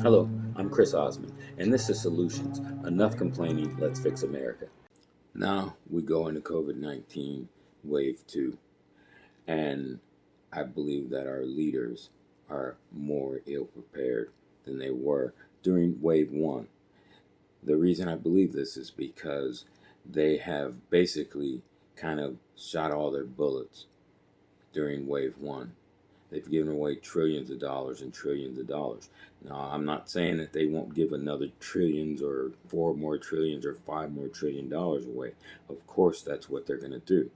Hello, I'm Chris Ossman, and this is Solutions. Enough complaining, let's fix America. Now we go into COVID-19 wave 2, and I believe that our leaders are more ill prepared than they were during wave 1. The reason I believe this is because they have basically kind of shot all their bullets during wave 1. They've given away trillions of dollars and trillions of dollars. Now, I'm not saying that they won't give another trillions or 4 more trillions or $5 more trillion away. Of course, that's what they're going to do.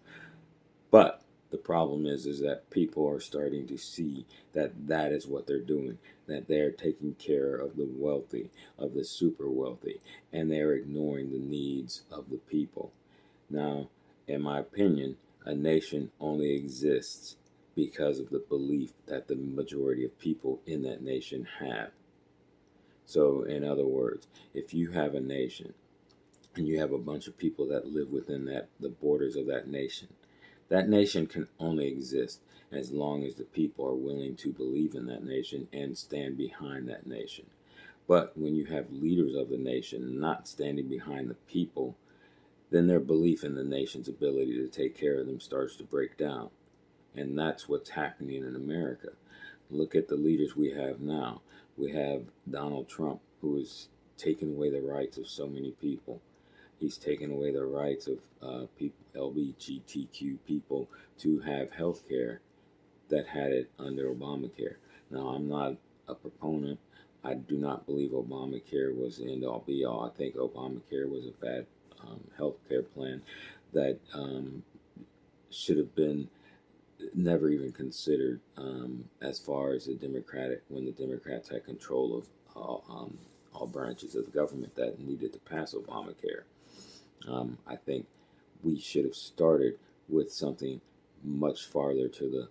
But the problem is that people are starting to see that that is what they're doing, that they're taking care of the wealthy, of the super wealthy, and they're ignoring the needs of the people. Now, in my opinion, a nation only exists because of the belief that the majority of people in that nation have. So, in other words, if you have a nation and you have a bunch of people that live within the borders of that nation can only exist as long as the people are willing to believe in that nation and stand behind that nation. But when you have leaders of the nation not standing behind the people, then their belief in the nation's ability to take care of them starts to break down. And that's what's happening in America. Look at the leaders we have now. We have Donald Trump, who is taking away the rights of so many people. He's taken away the rights of people, LGBTQ people, to have health care that had it under Obamacare. Now, I'm not a proponent. I do not believe Obamacare was the end-all, be-all. I think Obamacare was a bad health care plan that should have been never even considered as far as when the Democrats had control of all branches of the government that needed to pass Obamacare. I think we should have started with something much farther to the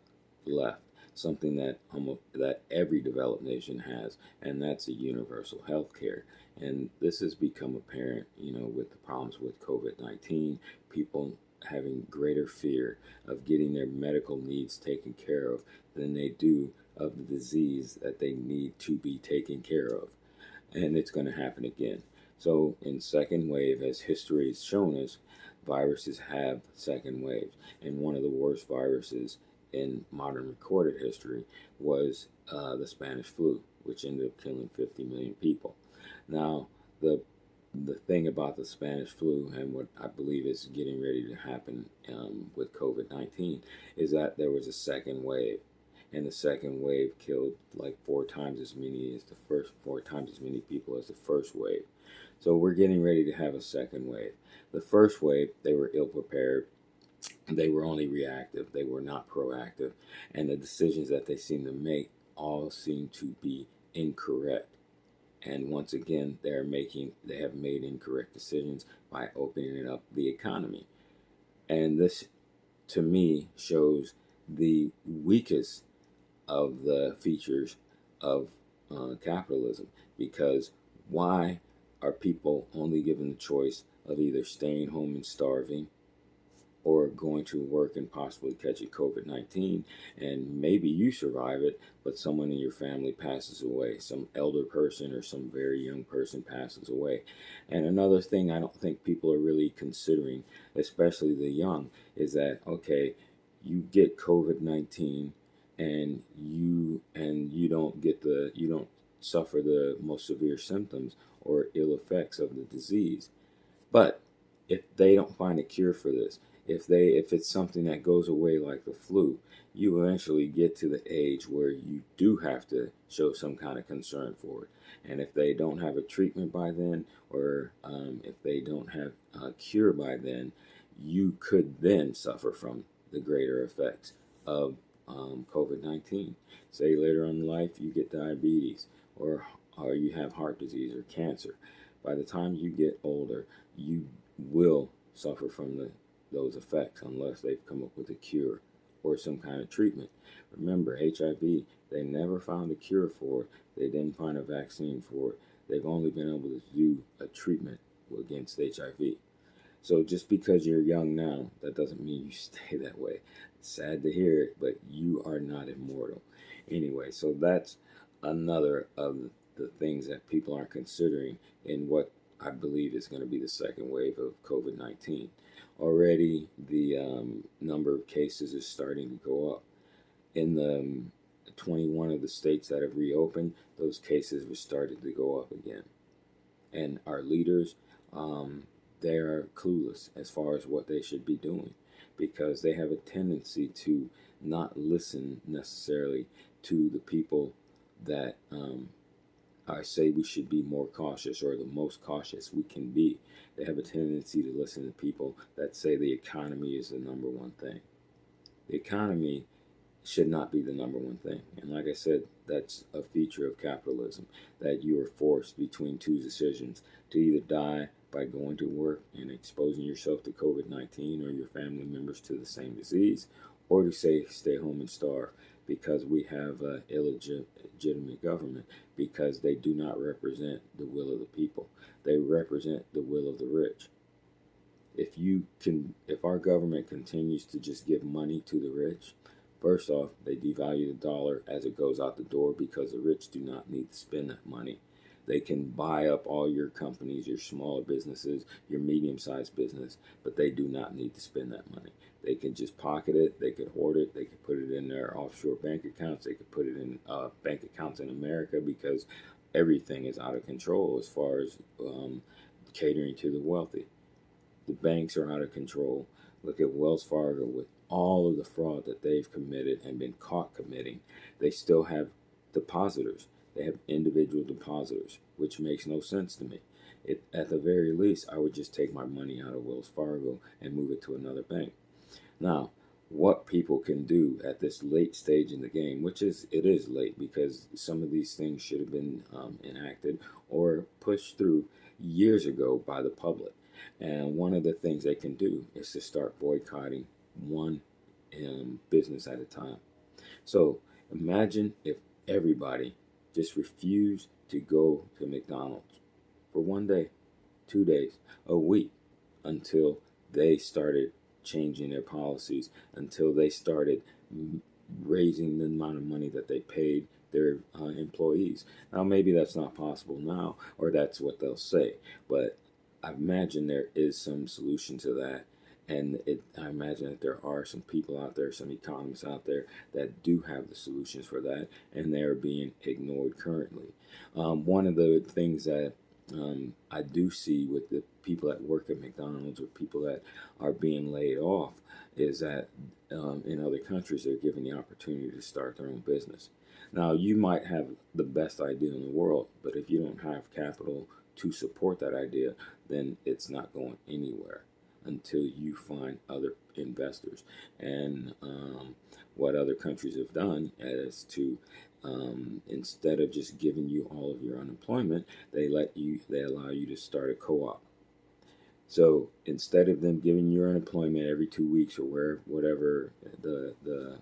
left, something that every developed nation has, and that's a universal health care. And this has become apparent, with the problems with COVID-19, people having greater fear of getting their medical needs taken care of than they do of the disease that they need to be taken care of. And it's going to happen again. So in second wave, as history has shown us, viruses have second waves. And one of the worst viruses in modern recorded history was the Spanish flu, which ended up killing 50 million people. Now, the thing about the Spanish flu and what I believe is getting ready to happen with COVID-19 is that there was a second wave. And the second wave killed like 4 times as many people as the first wave. So we're getting ready to have a second wave. The first wave, they were ill prepared. They were only reactive. They were not proactive. And the decisions that they seem to make all seem to be incorrect. And once again, they have made incorrect decisions by opening up the economy. And this, to me, shows the weakest of the features of capitalism. Because why are people only given the choice of either staying home and starving or going to work and possibly catching COVID-19, and maybe you survive it, but someone in your family passes away, some elder person or some very young person passes away. And another thing I don't think people are really considering, especially the young, is that, okay, you get COVID-19 and you don't suffer the most severe symptoms or ill effects of the disease. But if they don't find a cure for this, if it's something that goes away like the flu, you eventually get to the age where you do have to show some kind of concern for it. And if they don't have a treatment by then, or if they don't have a cure by then, you could then suffer from the greater effects of COVID-19. Say later on in life you get diabetes, or you have heart disease or cancer. By the time you get older, you will suffer from those effects unless they've come up with a cure or some kind of treatment. Remember, HIV, they never found a cure for it. They didn't find a vaccine for it. They've only been able to do a treatment against HIV. So just because you're young now, that doesn't mean you stay that way. It's sad to hear it, but you are not immortal. Anyway, so that's another of the things that people aren't considering in what I believe is going to be the second wave of COVID-19. Already, the number of cases is starting to go up. In the 21 of the states that have reopened, those cases have started to go up again. And our leaders, they are clueless as far as what they should be doing, because they have a tendency to not listen necessarily to the people that I say we should be more cautious, or the most cautious we can be. They have a tendency to listen to people that say the economy is the number one thing. The economy should not be the number one thing. And like I said, that's a feature of capitalism, that you are forced between two decisions: to either die by going to work and exposing yourself to COVID-19 or your family members to the same disease, or to say stay home and starve, because we have an illegitimate government, because they do not represent the will of the people. They represent the will of the rich. If our government continues to just give money to the rich, first off, they devalue the dollar as it goes out the door, because the rich do not need to spend that money. They can buy up all your companies, your smaller businesses, your medium-sized business, but they do not need to spend that money. They can just pocket it, they could hoard it, they could put it in their offshore bank accounts, they could put it in bank accounts in America, because everything is out of control as far as catering to the wealthy. The banks are out of control. Look at Wells Fargo, with all of the fraud that they've committed and been caught committing. They still have depositors. They have individual depositors, which makes no sense to me. At the very least, I would just take my money out of Wells Fargo and move it to another bank. Now, what people can do at this late stage in the game, it is late, because some of these things should have been enacted or pushed through years ago by the public. And one of the things they can do is to start boycotting one business at a time. So imagine if everybody just refused to go to McDonald's for 1 day, 2 days, a week, until they started changing their policies, until they started raising the amount of money that they paid their employees. Now, maybe that's not possible now, or that's what they'll say, but I imagine there is some solution to that. And I imagine that there are some people out there, some economists out there, that do have the solutions for that, and they are being ignored currently. One of the things that I do see with the people that work at McDonald's, or people that are being laid off, is that in other countries they're given the opportunity to start their own business. Now, you might have the best idea in the world, but if you don't have capital to support that idea, then it's not going anywhere until you find other investors. And what other countries have done is to, instead of just giving you all of your unemployment, they allow you to start a co-op. So instead of them giving you your unemployment every 2 weeks, or whatever the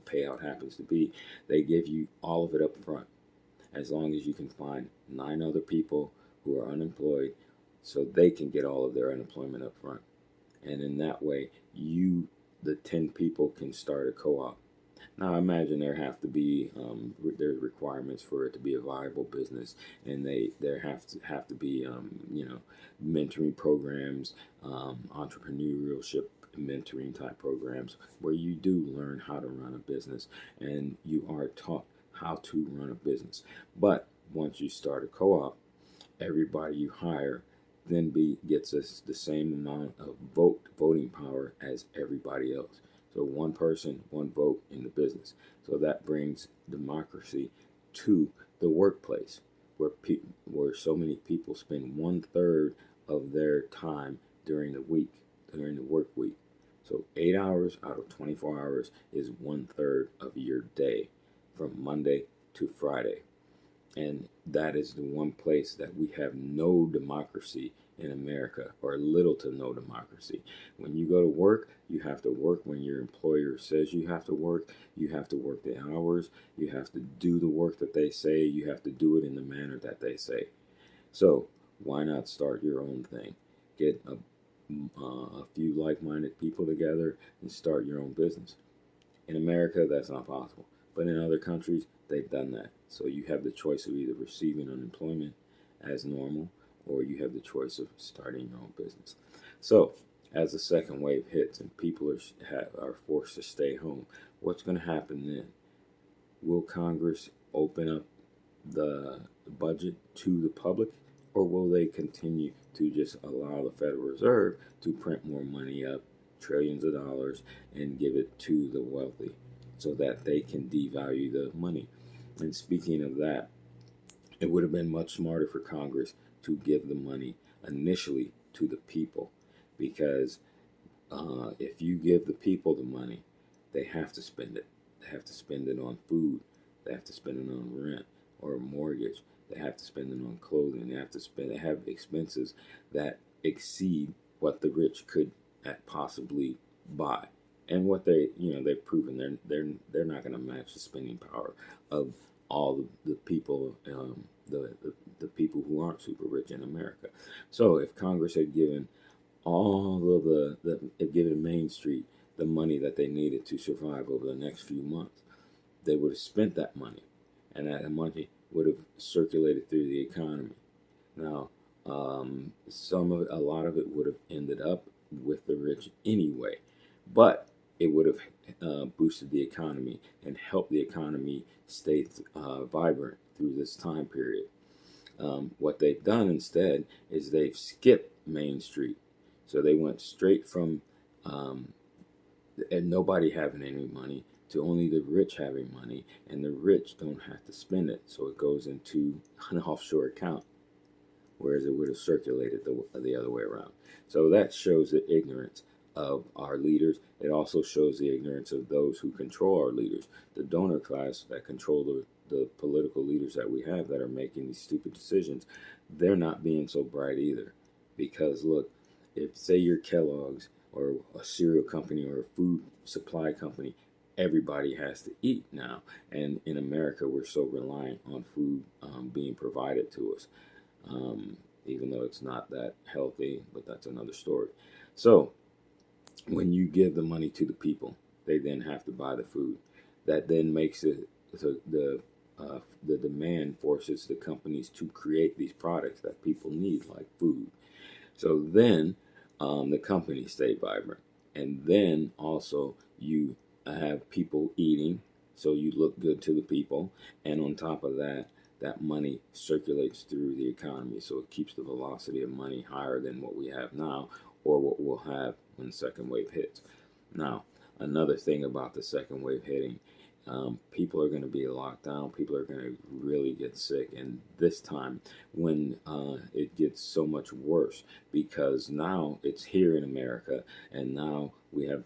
payout happens to be, they give you all of it up front, as long as you can find 9 other people who are unemployed, so they can get all of their unemployment up front. And in that way, the 10 people, can start a co-op. Now, I imagine there have to be there's requirements for it to be a viable business, and there have to be mentoring programs, entrepreneurship mentoring type programs, where you do learn how to run a business, and you are taught how to run a business. But once you start a co-op, everybody you hire then gets us the same amount of voting power as everybody else. So one person, one vote in the business. So that brings democracy to the workplace, where so many people spend 1/3 of their time during the work week. So 8 hours out of 24 hours is 1/3 of your day, from Monday to Friday. And that is the one place that we have no democracy in America, or little to no democracy. When you go to work, you have to work when your employer says you have to work. You have to work the hours. You have to do the work that they say. You have to do it in the manner that they say. So why not start your own thing? Get a few like-minded people together and start your own business. In America, that's not possible. But in other countries, they've done that. So you have the choice of either receiving unemployment as normal, or you have the choice of starting your own business. So as the second wave hits and people are forced to stay home, what's going to happen then? Will Congress open up the budget to the public, or will they continue to just allow the Federal Reserve to print more money up, trillions of dollars, and give it to the wealthy so that they can devalue the money? And speaking of that, it would have been much smarter for Congress to give the money initially to the people, because if you give the people the money, they have to spend it. They have to spend it on food. They have to spend it on rent or a mortgage. They have to spend it on clothing. They have expenses that exceed what the rich could possibly buy. And what they've proven they're not going to match the spending power of all the people, the people who aren't super rich in America. So if Congress had given all of had given Main Street the money that they needed to survive over the next few months, they would have spent that money, and that money would have circulated through the economy. Now, a lot of it would have ended up with the rich anyway, but it would have boosted the economy and helped the economy stay vibrant through this time period. What they've done instead is they've skipped Main Street. So they went straight from and nobody having any money to only the rich having money, and the rich don't have to spend it. So it goes into an offshore account, whereas it would have circulated the other way around. So that shows the ignorance of our leaders. It also shows the ignorance of those who control our leaders, the donor class that control the political leaders that we have that are making these stupid decisions. They're not being so bright either. Because look, if say you're Kellogg's or a cereal company or a food supply company, everybody has to eat now. And in America, we're so reliant on food being provided to us, even though it's not that healthy, but that's another story. So when you give the money to the people, they then have to buy the food. That then makes it so the demand forces the companies to create these products that people need, like food. So then the companies stay vibrant. And then also you have people eating, so you look good to the people. And on top of that, that money circulates through the economy. So it keeps the velocity of money higher than what we have now, or what we'll have when the second wave hits. Now, another thing about the second wave hitting, people are going to be locked down. People are going to really get sick. And this time, when it gets so much worse, because now it's here in America, and now we have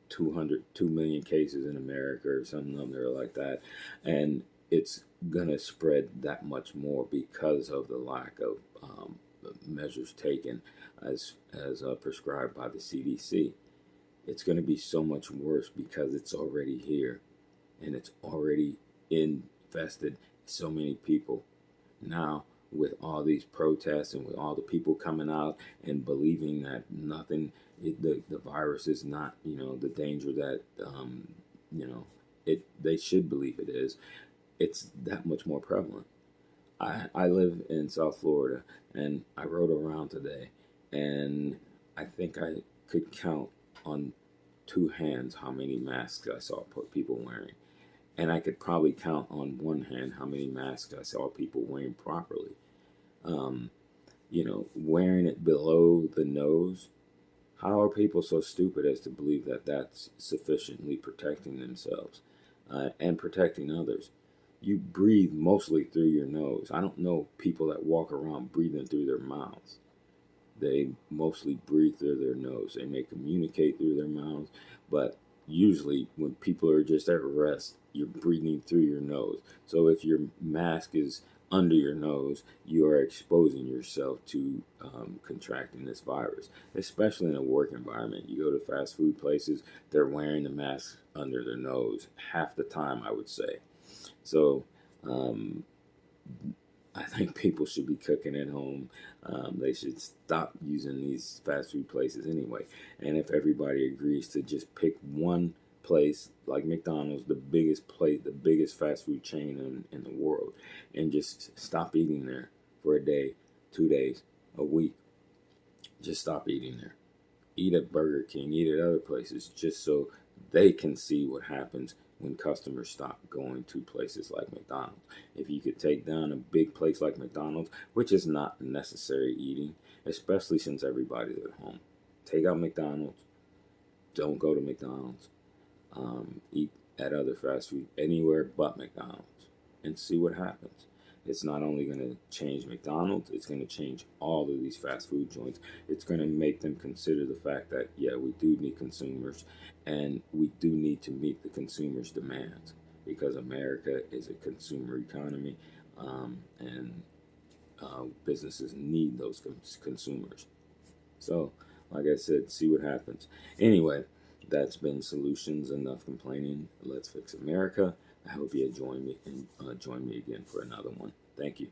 2 million cases in America or some number like that. And it's going to spread that much more because of the lack of measures taken as prescribed by the CDC. It's going to be so much worse because it's already here, and it's already infested so many people. Now, with all these protests and with all the people coming out and believing that the virus is not, the danger that, they should believe it is, it's that much more prevalent. I live in South Florida, and I rode around today, and I think I could count on two hands how many masks I saw people wearing. And I could probably count on one hand how many masks I saw people wearing properly. Wearing it below the nose. How are people so stupid as to believe that that's sufficiently protecting themselves and protecting others? You breathe mostly through your nose. I don't know people that walk around breathing through their mouths. They mostly breathe through their nose. They may communicate through their mouths, but usually when people are just at rest, you're breathing through your nose. So if your mask is under your nose, you are exposing yourself to contracting this virus, especially in a work environment. You go to fast food places, they're wearing the mask under their nose half the time, I would say. So I think people should be cooking at home. They should stop using these fast food places anyway. And if everybody agrees to just pick one place like McDonald's, the biggest place, the biggest fast food chain in the world, and just stop eating there for a day, 2 days, a week. Just stop eating there. Eat at Burger King, eat at other places, just so they can see what happens when customers stop going to places like McDonald's. If you could take down a big place like McDonald's, which is not necessary eating, especially since everybody's at home, take out McDonald's. Don't go to McDonald's. Eat at other fast food anywhere but McDonald's, and see what happens. It's not only going to change McDonald's, it's going to change all of these fast food joints. It's going to make them consider the fact that, yeah, we do need consumers, and we do need to meet the consumers' demands, because America is a consumer economy, and businesses need those consumers. So, like I said, see what happens. Anyway, that's been Solutions. Enough complaining. Let's fix America. I hope you join me again for another one. Thank you.